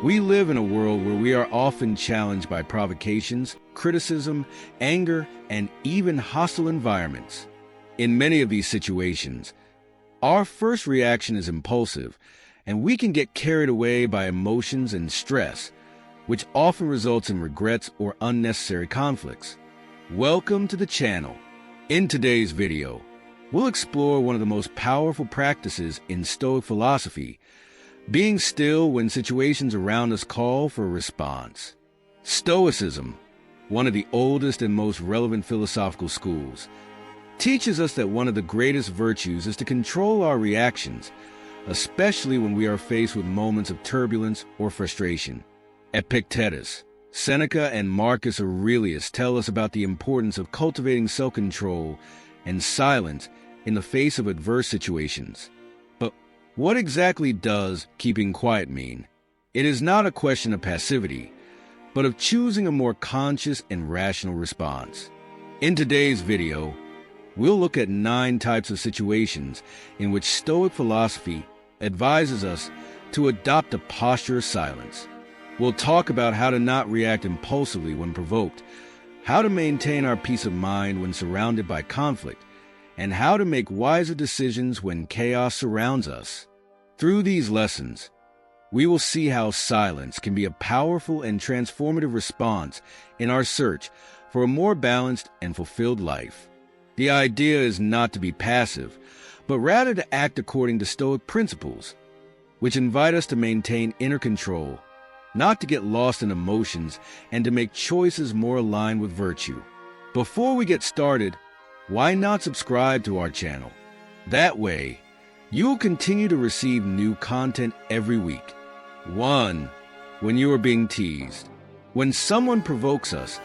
We live in a world where we are often challenged by provocations, criticism, anger, and even hostile environments. In many of these situations, our first reaction is impulsive, and we can get carried away by emotions and stress, which often results in regrets or unnecessary conflicts. Welcome to the channel. In today's video, we'll explore one of the most powerful practices in Stoic philosophy, being still when situations around us call for a response. Stoicism, one of the oldest and most relevant philosophical schools, teaches us that one of the greatest virtues is to control our reactions, especially when we are faced with moments of turbulence or frustration. Epictetus, Seneca, and Marcus Aurelius tell us about the importance of cultivating self-control and silence in the face of adverse situations. But what exactly does keeping quiet mean? It is not a question of passivity, but of choosing a more conscious and rational response. In today's video, we'll look at 9 types of situations in which Stoic philosophy advises us to adopt a posture of silence. We'll talk about how to not react impulsively when provoked, how to maintain our peace of mind when surrounded by conflict, and how to make wiser decisions when chaos surrounds us. Through these lessons, we will see how silence can be a powerful and transformative response in our search for a more balanced and fulfilled life. The idea is not to be passive, but rather to act according to Stoic principles, which invite us to maintain inner control, not to get lost in emotions, and to make choices more aligned with virtue. Before we get started, why not subscribe to our channel? That way, you will continue to receive new content every week. 1. When you are being teased. When someone provokes us,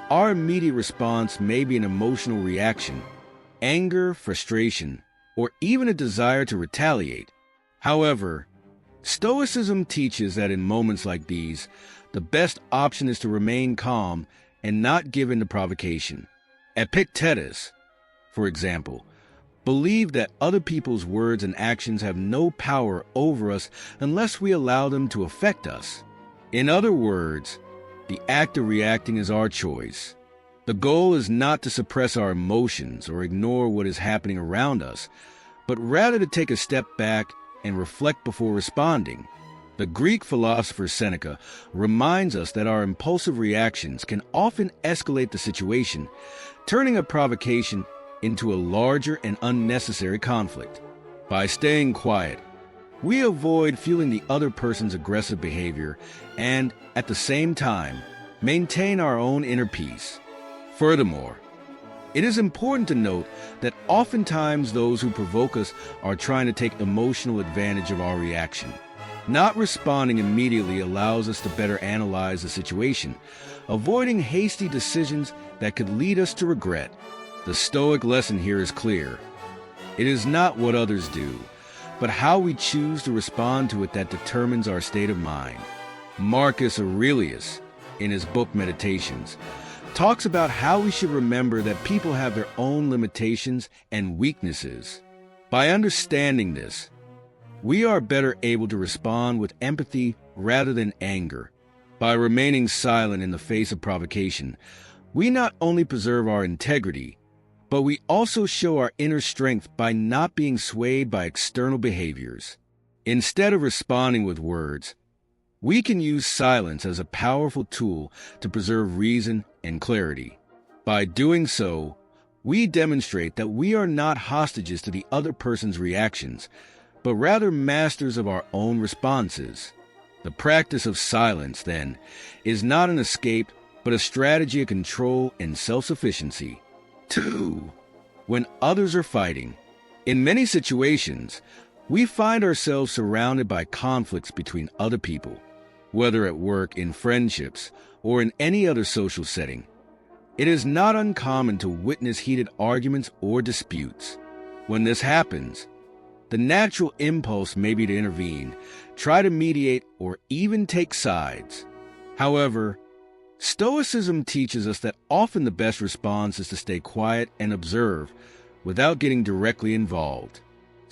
our immediate response may be an emotional reaction, anger, frustration, or even a desire to retaliate. However, Stoicism teaches that in moments like these, the best option is to remain calm and not give in to provocation. Epictetus, for example, believed that other people's words and actions have no power over us unless we allow them to affect us. In other words, the act of reacting is our choice. The goal is not to suppress our emotions or ignore what is happening around us, but rather to take a step back and reflect before responding. The Greek philosopher Seneca reminds us that our impulsive reactions can often escalate the situation, turning a provocation into a larger and unnecessary conflict. By staying quiet, we avoid fueling the other person's aggressive behavior and, at the same time, maintain our own inner peace. Furthermore, it is important to note that oftentimes those who provoke us are trying to take emotional advantage of our reaction. Not responding immediately allows us to better analyze the situation, avoiding hasty decisions that could lead us to regret. The Stoic lesson here is clear. It is not what others do, but how we choose to respond to it that determines our state of mind. Marcus Aurelius, in his book Meditations, talks about how we should remember that people have their own limitations and weaknesses. By understanding this, we are better able to respond with empathy rather than anger. By remaining silent in the face of provocation, we not only preserve our integrity, but we also show our inner strength by not being swayed by external behaviors. Instead of responding with words, we can use silence as a powerful tool to preserve reason and clarity. By doing so, we demonstrate that we are not hostages to the other person's reactions, but rather masters of our own responses. The practice of silence, then, is not an escape, but a strategy of control and self-sufficiency. 2. When others are fighting. In many situations, we find ourselves surrounded by conflicts between other people, whether at work, in friendships, or in any other social setting. It is not uncommon to witness heated arguments or disputes. When this happens, the natural impulse may be to intervene, try to mediate, or even take sides. However, Stoicism teaches us that often the best response is to stay quiet and observe without getting directly involved.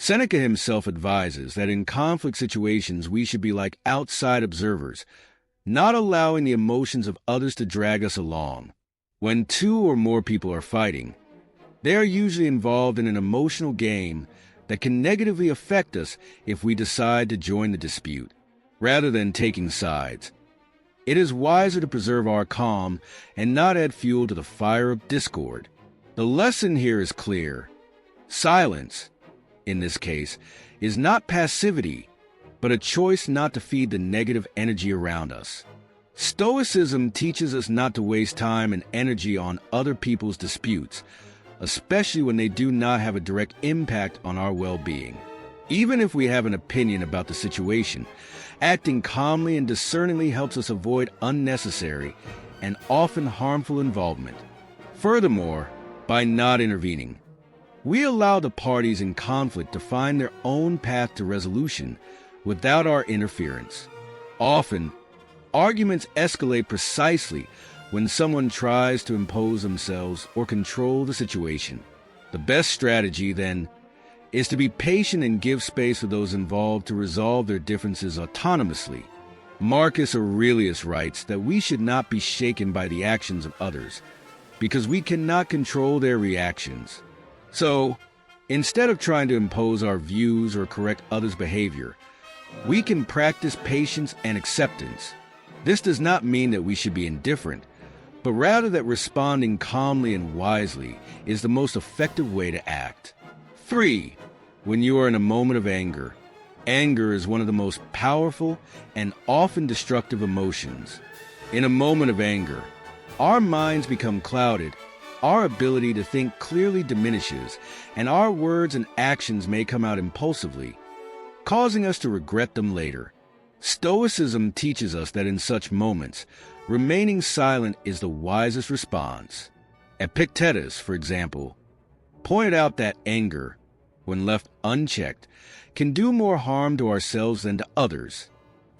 Seneca himself advises that in conflict situations we should be like outside observers, not allowing the emotions of others to drag us along. When two or more people are fighting, they are usually involved in an emotional game that can negatively affect us if we decide to join the dispute, rather than taking sides. It is wiser to preserve our calm and not add fuel to the fire of discord. The lesson here is clear. Silence, in this case, is not passivity, but a choice not to feed the negative energy around us. Stoicism teaches us not to waste time and energy on other people's disputes, especially when they do not have a direct impact on our well-being. Even if we have an opinion about the situation, acting calmly and discerningly helps us avoid unnecessary and often harmful involvement. Furthermore, by not intervening, we allow the parties in conflict to find their own path to resolution without our interference. Often, arguments escalate precisely when someone tries to impose themselves or control the situation. The best strategy, then, is to be patient and give space for those involved to resolve their differences autonomously. Marcus Aurelius writes that we should not be shaken by the actions of others, because we cannot control their reactions. So, instead of trying to impose our views or correct others' behavior, we can practice patience and acceptance. This does not mean that we should be indifferent, but rather that responding calmly and wisely is the most effective way to act. 3. When you are in a moment of anger. Anger is one of the most powerful and often destructive emotions. In a moment of anger, our minds become clouded, our ability to think clearly diminishes, and our words and actions may come out impulsively, causing us to regret them later. Stoicism teaches us that in such moments, remaining silent is the wisest response. Epictetus, for example, pointed out that anger, when left unchecked, can do more harm to ourselves than to others.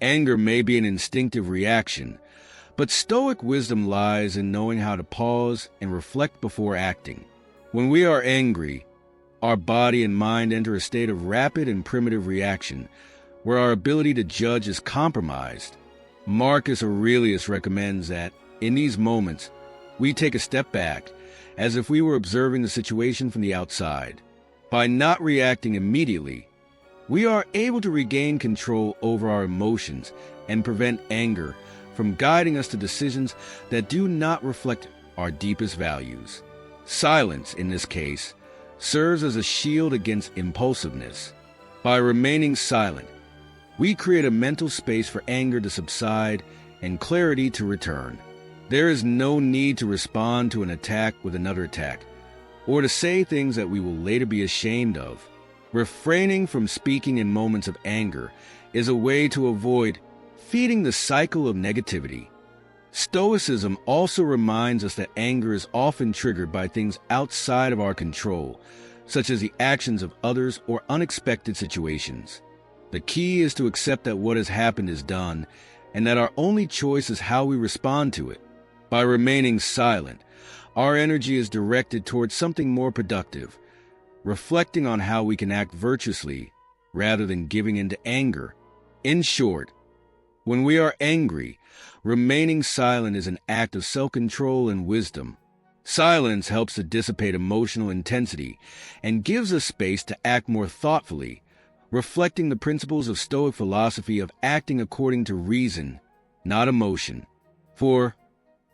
Anger may be an instinctive reaction, but Stoic wisdom lies in knowing how to pause and reflect before acting. When we are angry, our body and mind enter a state of rapid and primitive reaction, where our ability to judge is compromised. Marcus Aurelius recommends that, in these moments, we take a step back, as if we were observing the situation from the outside. By not reacting immediately, we are able to regain control over our emotions and prevent anger from guiding us to decisions that do not reflect our deepest values. Silence, in this case, serves as a shield against impulsiveness. By remaining silent, we create a mental space for anger to subside and clarity to return. There is no need to respond to an attack with another attack, or to say things that we will later be ashamed of. Refraining from speaking in moments of anger is a way to avoid feeding the cycle of negativity. Stoicism also reminds us that anger is often triggered by things outside of our control, such as the actions of others or unexpected situations. The key is to accept that what has happened is done, and that our only choice is how we respond to it. By remaining silent, our energy is directed towards something more productive, reflecting on how we can act virtuously rather than giving in to anger. In short, when we are angry, remaining silent is an act of self-control and wisdom. Silence helps to dissipate emotional intensity and gives us space to act more thoughtfully, reflecting the principles of Stoic philosophy of acting according to reason, not emotion. For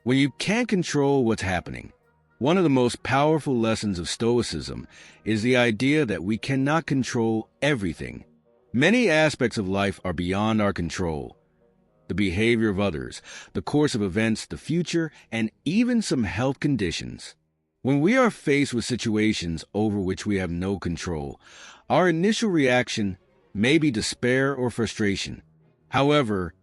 when you can't control what's happening, one of the most powerful lessons of Stoicism is the idea that we cannot control everything. Many aspects of life are beyond our control. The behavior of others, the course of events, the future, and even some health conditions. When we are faced with situations over which we have no control, our initial reaction may be despair or frustration. However,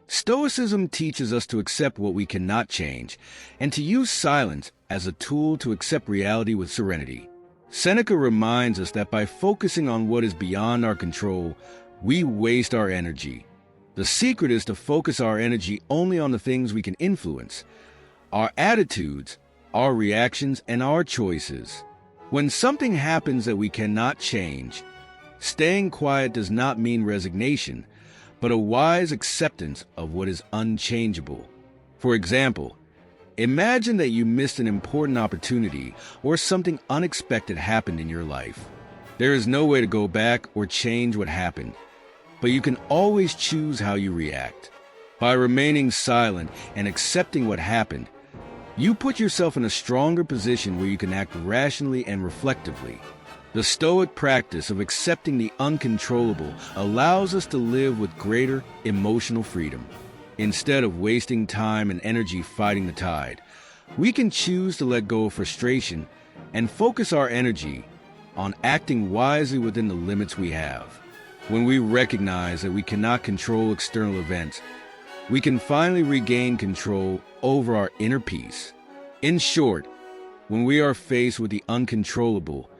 Stoicism teaches us to accept what we cannot change and to use silence as a tool to accept reality with serenity. Seneca reminds us that by focusing on what is beyond our control, we waste our energy. The secret is to focus our energy only on the things we can influence, our attitudes, our reactions, and our choices. When something happens that we cannot change, Staying quiet does not mean resignation, but a wise acceptance of what is unchangeable. For example, imagine that you missed an important opportunity or something unexpected happened in your life. There is no way to go back or change what happened, but you can always choose how you react. By remaining silent and accepting what happened, you put yourself in a stronger position where you can act rationally and reflectively. The Stoic practice of accepting the uncontrollable allows us to live with greater emotional freedom. Instead of wasting time and energy fighting the tide, we can choose to let go of frustration and focus our energy on acting wisely within the limits we have. When we recognize that we cannot control external events, we can finally regain control over our inner peace. In short, when we are faced with the uncontrollable,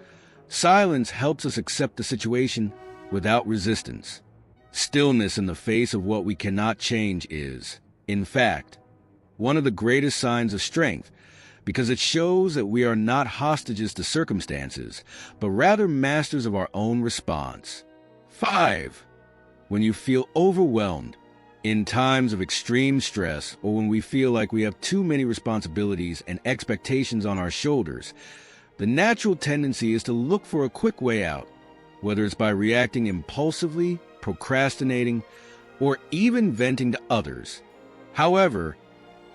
silence helps us accept the situation without resistance. Stillness in the face of what we cannot change is, in fact, one of the greatest signs of strength, because it shows that we are not hostages to circumstances, but rather masters of our own response. 5. When you feel overwhelmed, in times of extreme stress, or when we feel like we have too many responsibilities and expectations on our shoulders, the natural tendency is to look for a quick way out, whether it's by reacting impulsively, procrastinating, or even venting to others. However,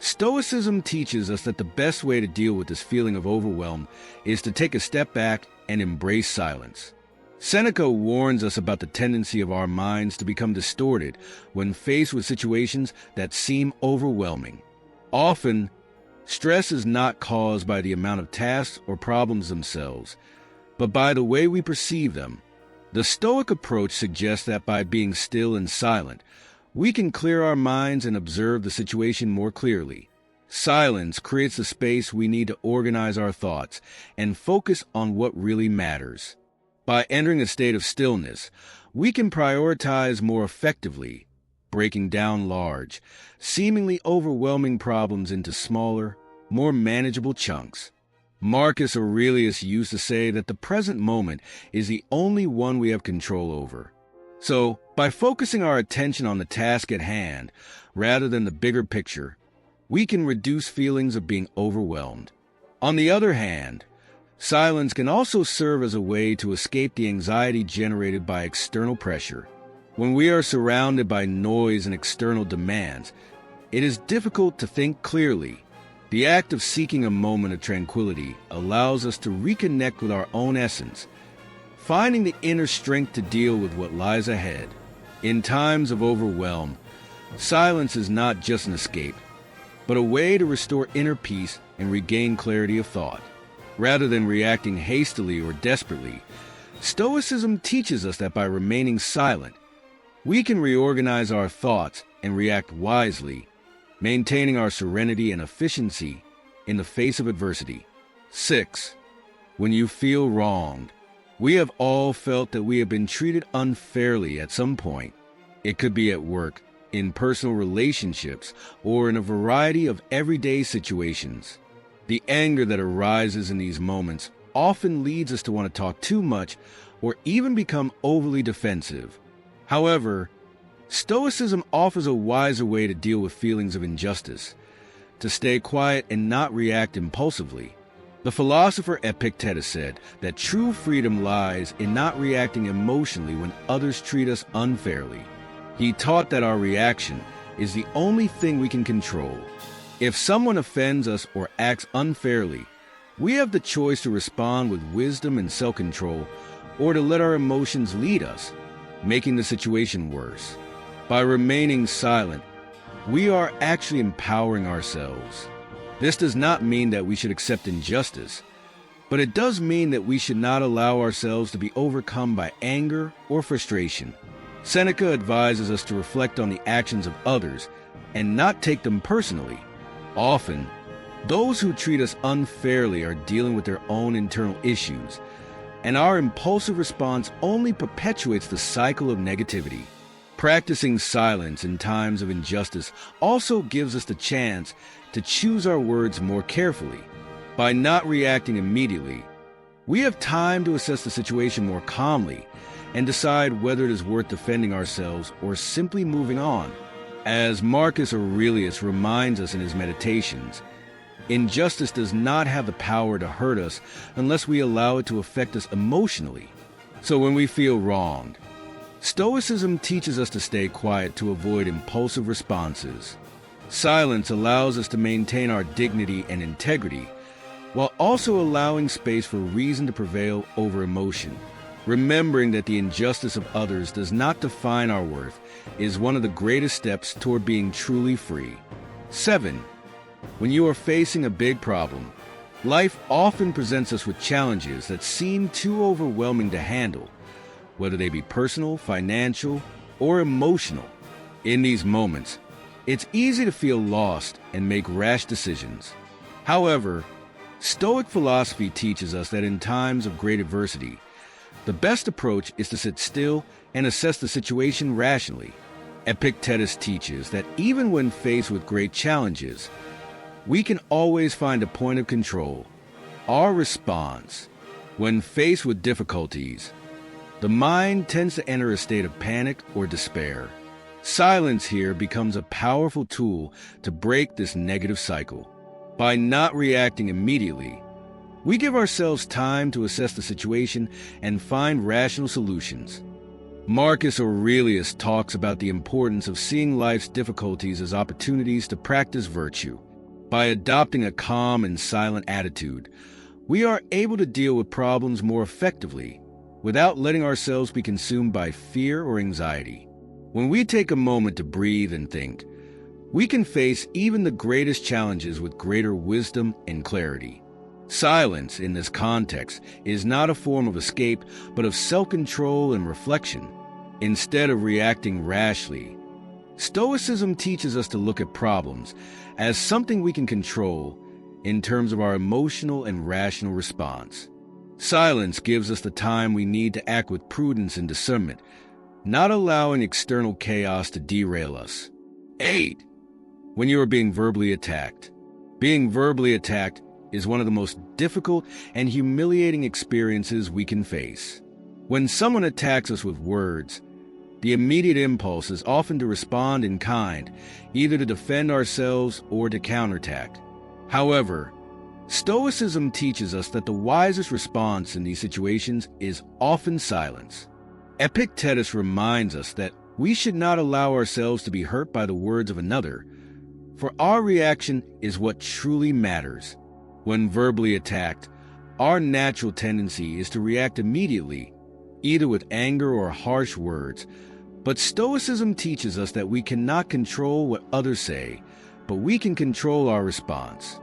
Stoicism teaches us that the best way to deal with this feeling of overwhelm is to take a step back and embrace silence. Seneca warns us about the tendency of our minds to become distorted when faced with situations that seem overwhelming. Often, stress is not caused by the amount of tasks or problems themselves, but by the way we perceive them. The Stoic approach suggests that by being still and silent, we can clear our minds and observe the situation more clearly. Silence creates the space we need to organize our thoughts and focus on what really matters. By entering a state of stillness, we can prioritize more effectively, breaking down large, seemingly overwhelming problems into smaller, more manageable chunks. Marcus Aurelius used to say that the present moment is the only one we have control over. So, by focusing our attention on the task at hand, rather than the bigger picture, we can reduce feelings of being overwhelmed. On the other hand, silence can also serve as a way to escape the anxiety generated by external pressure. When we are surrounded by noise and external demands, it is difficult to think clearly. The act of seeking a moment of tranquility allows us to reconnect with our own essence, finding the inner strength to deal with what lies ahead. In times of overwhelm, silence is not just an escape, but a way to restore inner peace and regain clarity of thought. Rather than reacting hastily or desperately, Stoicism teaches us that by remaining silent, we can reorganize our thoughts and react wisely, maintaining our serenity and efficiency in the face of adversity. 6. When you feel wronged, we have all felt that we have been treated unfairly at some point. It could be at work, in personal relationships, or in a variety of everyday situations. The anger that arises in these moments often leads us to want to talk too much or even become overly defensive. However, Stoicism offers a wiser way to deal with feelings of injustice, to stay quiet and not react impulsively. The philosopher Epictetus said that true freedom lies in not reacting emotionally when others treat us unfairly. He taught that our reaction is the only thing we can control. If someone offends us or acts unfairly, we have the choice to respond with wisdom and self-control or to let our emotions lead us, making the situation worse. By remaining silent, we are actually empowering ourselves. This does not mean that we should accept injustice, but it does mean that we should not allow ourselves to be overcome by anger or frustration. Seneca advises us to reflect on the actions of others and not take them personally. Often, those who treat us unfairly are dealing with their own internal issues, and our impulsive response only perpetuates the cycle of negativity. Practicing silence in times of injustice also gives us the chance to choose our words more carefully. By not reacting immediately, we have time to assess the situation more calmly and decide whether it is worth defending ourselves or simply moving on. As Marcus Aurelius reminds us in his Meditations, injustice does not have the power to hurt us unless we allow it to affect us emotionally. So when we feel wronged, Stoicism teaches us to stay quiet to avoid impulsive responses. Silence allows us to maintain our dignity and integrity, while also allowing space for reason to prevail over emotion. Remembering that the injustice of others does not define our worth is one of the greatest steps toward being truly free. 7. When you are facing a big problem, life often presents us with challenges that seem too overwhelming to handle, whether they be personal, financial, or emotional. In these moments, it's easy to feel lost and make rash decisions. However, Stoic philosophy teaches us that in times of great adversity, the best approach is to sit still and assess the situation rationally. Epictetus teaches that even when faced with great challenges, we can always find a point of control, our response. When faced with difficulties, the mind tends to enter a state of panic or despair. Silence here becomes a powerful tool to break this negative cycle. By not reacting immediately, we give ourselves time to assess the situation and find rational solutions. Marcus Aurelius talks about the importance of seeing life's difficulties as opportunities to practice virtue. By adopting a calm and silent attitude, we are able to deal with problems more effectively, without letting ourselves be consumed by fear or anxiety. When we take a moment to breathe and think, we can face even the greatest challenges with greater wisdom and clarity. Silence, in this context, is not a form of escape, but of self-control and reflection. Instead of reacting rashly, Stoicism teaches us to look at problems as something we can control in terms of our emotional and rational response. Silence gives us the time we need to act with prudence and discernment, not allowing external chaos to derail us. 8. When you are being verbally attacked. Being verbally attacked is one of the most difficult and humiliating experiences we can face. When someone attacks us with words, the immediate impulse is often to respond in kind, either to defend ourselves or to counterattack. However, Stoicism teaches us that the wisest response in these situations is often silence. Epictetus reminds us that we should not allow ourselves to be hurt by the words of another, for our reaction is what truly matters. When verbally attacked, our natural tendency is to react immediately, either with anger or harsh words, but Stoicism teaches us that we cannot control what others say, but we can control our response.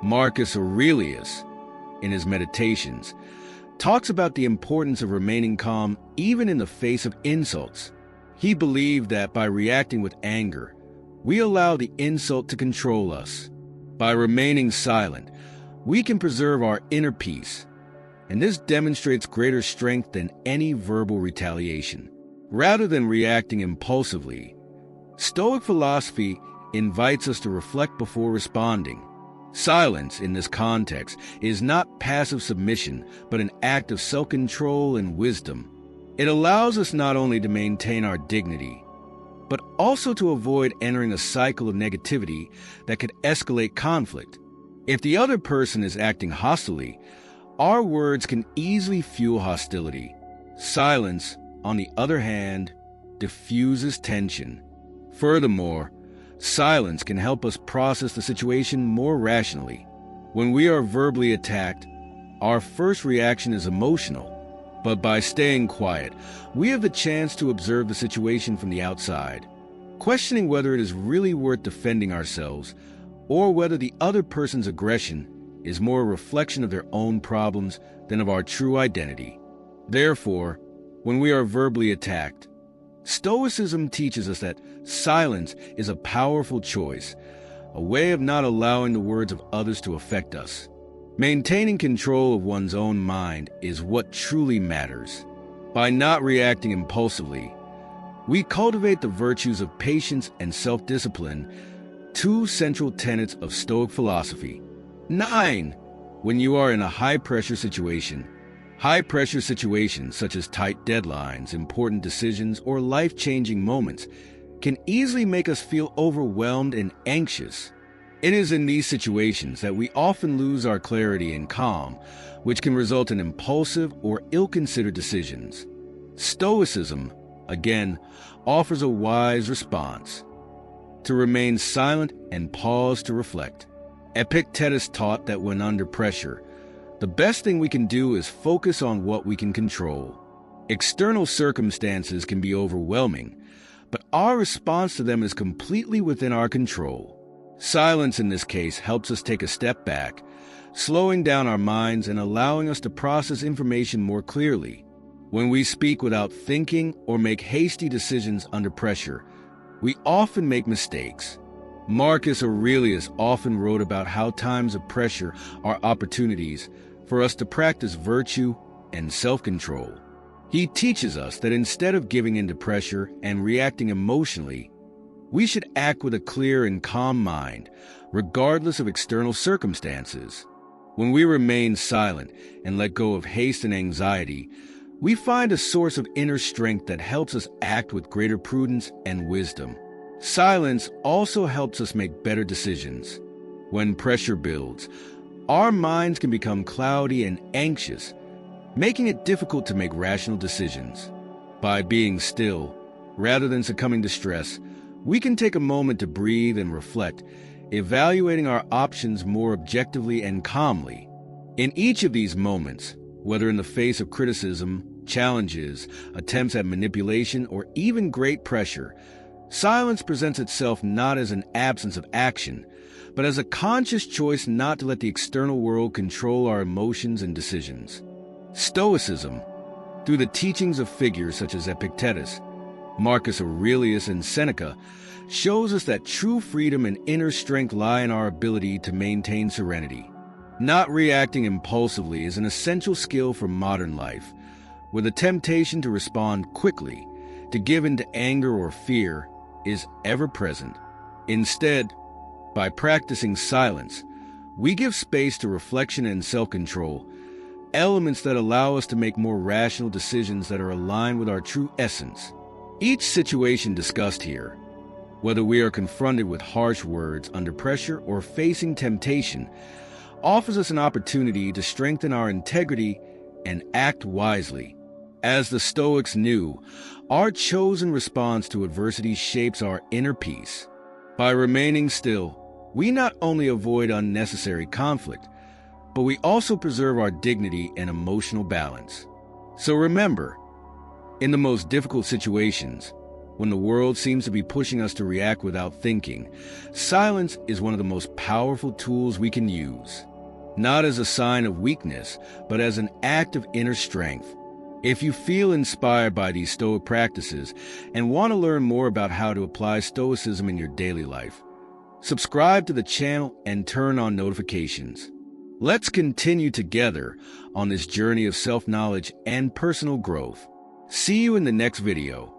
Marcus Aurelius, in his Meditations, talks about the importance of remaining calm even in the face of insults. He believed that by reacting with anger, we allow the insult to control us. By remaining silent, we can preserve our inner peace, and this demonstrates greater strength than any verbal retaliation. Rather than reacting impulsively, Stoic philosophy invites us to reflect before responding. Silence, in this context, is not passive submission, but an act of self-control and wisdom. It allows us not only to maintain our dignity, but also to avoid entering a cycle of negativity that could escalate conflict. If the other person is acting hostilely, our words can easily fuel hostility. Silence, on the other hand, diffuses tension. Furthermore, silence can help us process the situation more rationally. When we are verbally attacked, our first reaction is emotional. But by staying quiet, we have the chance to observe the situation from the outside, questioning whether it is really worth defending ourselves or whether the other person's aggression is more a reflection of their own problems than of our true identity. Therefore, when we are verbally attacked, Stoicism teaches us that silence is a powerful choice, a way of not allowing the words of others to affect us. Maintaining control of one's own mind is what truly matters. By not reacting impulsively, we cultivate the virtues of patience and self-discipline, two central tenets of Stoic philosophy. 9. When you are in a high-pressure situation, High-pressure situations such as tight deadlines, important decisions, or life-changing moments can easily make us feel overwhelmed and anxious. It is in these situations that we often lose our clarity and calm, which can result in impulsive or ill-considered decisions. Stoicism, again, offers a wise response: to remain silent and pause to reflect. Epictetus taught that when under pressure, the best thing we can do is focus on what we can control. External circumstances can be overwhelming, but our response to them is completely within our control. Silence in this case helps us take a step back, slowing down our minds and allowing us to process information more clearly. When we speak without thinking or make hasty decisions under pressure, we often make mistakes. Marcus Aurelius often wrote about how times of pressure are opportunities for us to practice virtue and self-control. He teaches us that instead of giving in to pressure and reacting emotionally, we should act with a clear and calm mind, regardless of external circumstances. When we remain silent and let go of haste and anxiety, we find a source of inner strength that helps us act with greater prudence and wisdom. Silence also helps us make better decisions. When pressure builds, our minds can become cloudy and anxious, making it difficult to make rational decisions. By being still, rather than succumbing to stress, we can take a moment to breathe and reflect, evaluating our options more objectively and calmly. In each of these moments, whether in the face of criticism, challenges, attempts at manipulation, or even great pressure, silence presents itself not as an absence of action, but as a conscious choice not to let the external world control our emotions and decisions. Stoicism, through the teachings of figures such as Epictetus, Marcus Aurelius, and Seneca, shows us that true freedom and inner strength lie in our ability to maintain serenity. Not reacting impulsively is an essential skill for modern life, where the temptation to respond quickly, to give in to anger or fear, is ever present. Instead, by practicing silence, we give space to reflection and self-control, elements that allow us to make more rational decisions that are aligned with our true essence. Each situation discussed here, whether we are confronted with harsh words under pressure or facing temptation, offers us an opportunity to strengthen our integrity and act wisely. As the Stoics knew, our chosen response to adversity shapes our inner peace. By remaining still, we not only avoid unnecessary conflict, but we also preserve our dignity and emotional balance. So remember, in the most difficult situations, when the world seems to be pushing us to react without thinking, silence is one of the most powerful tools we can use. Not as a sign of weakness, but as an act of inner strength. If you feel inspired by these Stoic practices and want to learn more about how to apply Stoicism in your daily life, subscribe to the channel and turn on notifications. Let's continue together on this journey of self-knowledge and personal growth. See you in the next video.